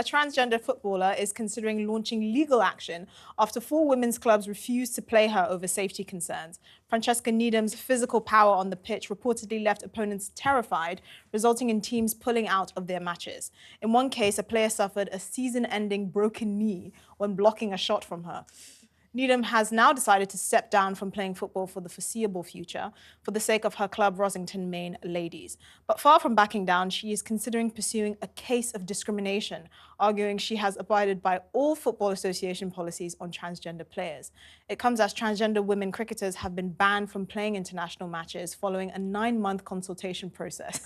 a transgender footballer is considering launching legal action after 4 women's clubs refused to play her over safety concerns. Francesca Needham's physical power on the pitch reportedly left opponents terrified, resulting in teams pulling out of their matches. In one case, a player suffered a season-ending broken knee when blocking a shot from her. Needham has now decided to step down from playing football for the foreseeable future for the sake of her club Rossington Main ladies. But far from backing down, she is considering pursuing a case of discrimination, arguing she has abided by all Football Association policies on transgender players. It comes as transgender women cricketers have been banned from playing international matches following a 9-month consultation process.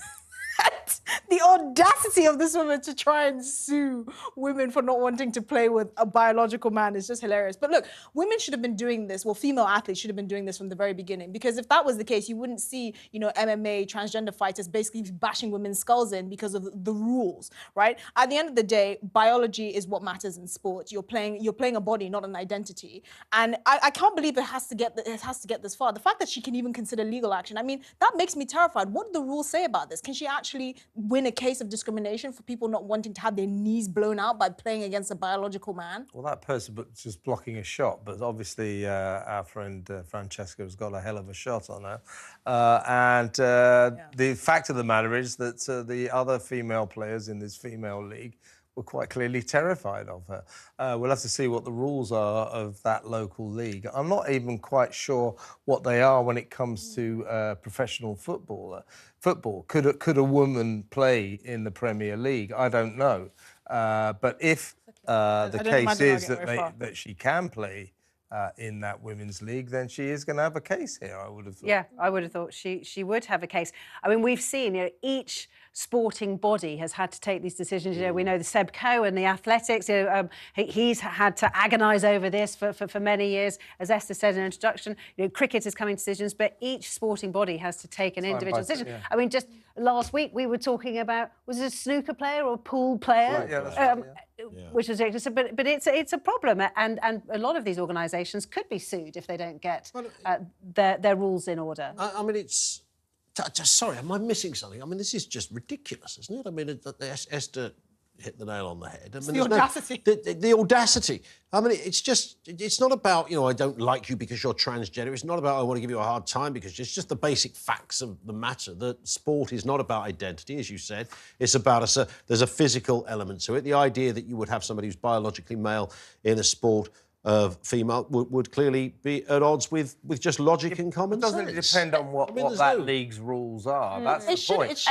The audacity of this woman to try and sue women for not wanting to play with a biological man is just hilarious. But look, women should have been doing this, well, female athletes should have been doing this from the very beginning, because if that was the case, you wouldn't see, you know, MMA transgender fighters basically bashing women's skulls in because of the rules, right? At the end of the day, biology is what matters in sport. You're playing a body, not an identity. And I can't believe it has to get this far. The fact that she can even consider legal action, I mean, that makes me terrified. What do the rules say about this? Can she actually win a case of discrimination for people not wanting to have their knees blown out by playing against a biological man? Well, that person was just blocking a shot, but obviously our friend Francesca has got a hell of a shot on her. The fact of the matter is that the other female players in this female league were quite clearly terrified of her. We'll have to see what the rules are of that local league. I'm not even quite sure what they are when it comes to professional football. Could a woman play in the Premier League? I don't know. But if the case is that she can play in that women's league, then she is going to have a case here, I would have thought. Yeah, I would have thought she would have a case. I mean, we've seen, you know, each sporting body has had to take these decisions. You know, we know the Seb Coe and the athletics, you know, he's had to agonise over this for many years. As Esther said in her introduction, you know, cricket is coming to decisions, but each sporting body has to take an individual decision. Yeah. I mean, just last week we were talking about, was it a snooker player or a pool player? Right, yeah, that's right, which is ridiculous, but it's a problem, and a lot of these organisations could be sued if they don't get their rules in order. I mean, it's sorry, am I missing something? I mean, this is just ridiculous, isn't it? I mean, Esther hit the nail on the head. I mean, the audacity. The audacity. I mean, it's not about, you know, I don't like you because you're transgender. It's not about I want to give you a hard time because it's just the basic facts of the matter. That sport is not about identity, as you said. It's about there's a physical element to it. The idea that you would have somebody who's biologically male in a sport of female would clearly be at odds with just logic and common sense. Doesn't it depend on what that league's rules are? That's the point.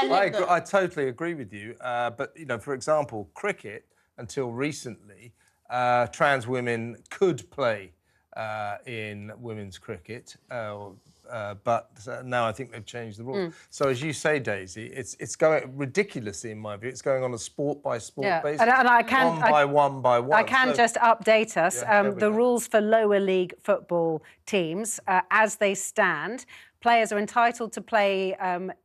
I totally agree with you. But, you know, for example, cricket, until recently, trans women could play in women's cricket, but now I think they've changed the rules. So, as you say, Daisy, it's going ridiculously, in my view. It's going on a sport-by-sport basis, and one by one. I can just update us. The rules for lower league football teams, as they stand, players are entitled to play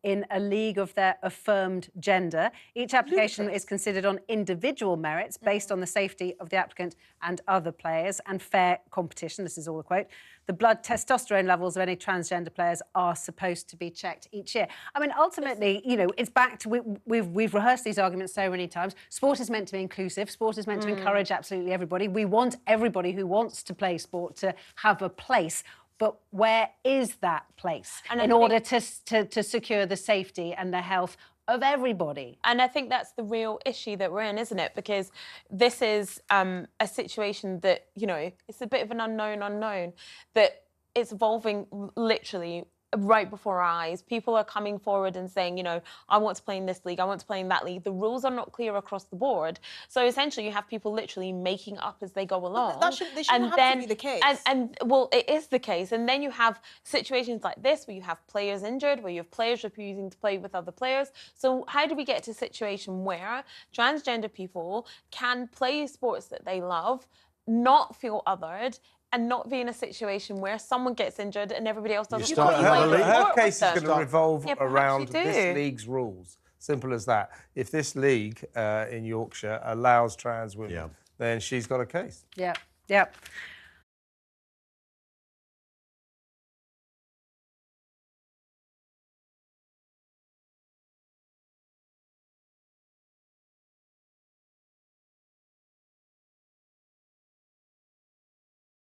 in a league of their affirmed gender. Each application is considered on individual merits based on the safety of the applicant and other players and fair competition. This is all a quote. The blood testosterone levels of any transgender players are supposed to be checked each year. I mean, ultimately, you know, it's back to... We've rehearsed these arguments so many times. Sport is meant to be inclusive. Sport is meant to encourage absolutely everybody. We want everybody who wants to play sport to have a place. But where is that place in order to secure the safety and the health of everybody? And I think that's the real issue that we're in, isn't it? Because this is a situation that, you know, it's a bit of an unknown, that it's evolving literally right before our eyes. People are coming forward and saying, you know, I want to play in this league, I want to play in that league. The rules are not clear across the board. So essentially you have people literally making up as they go along. They shouldn't have to be the case. And well, it is the case. And then you have situations like this where you have players injured, where you have players refusing to play with other players. So how do we get to a situation where transgender people can play sports that they love, not feel othered, and not be in a situation where someone gets injured and everybody else doesn't play? Her case is going to revolve around this league's rules. Simple as that. If this league in Yorkshire allows trans women, then she's got a case. Yeah.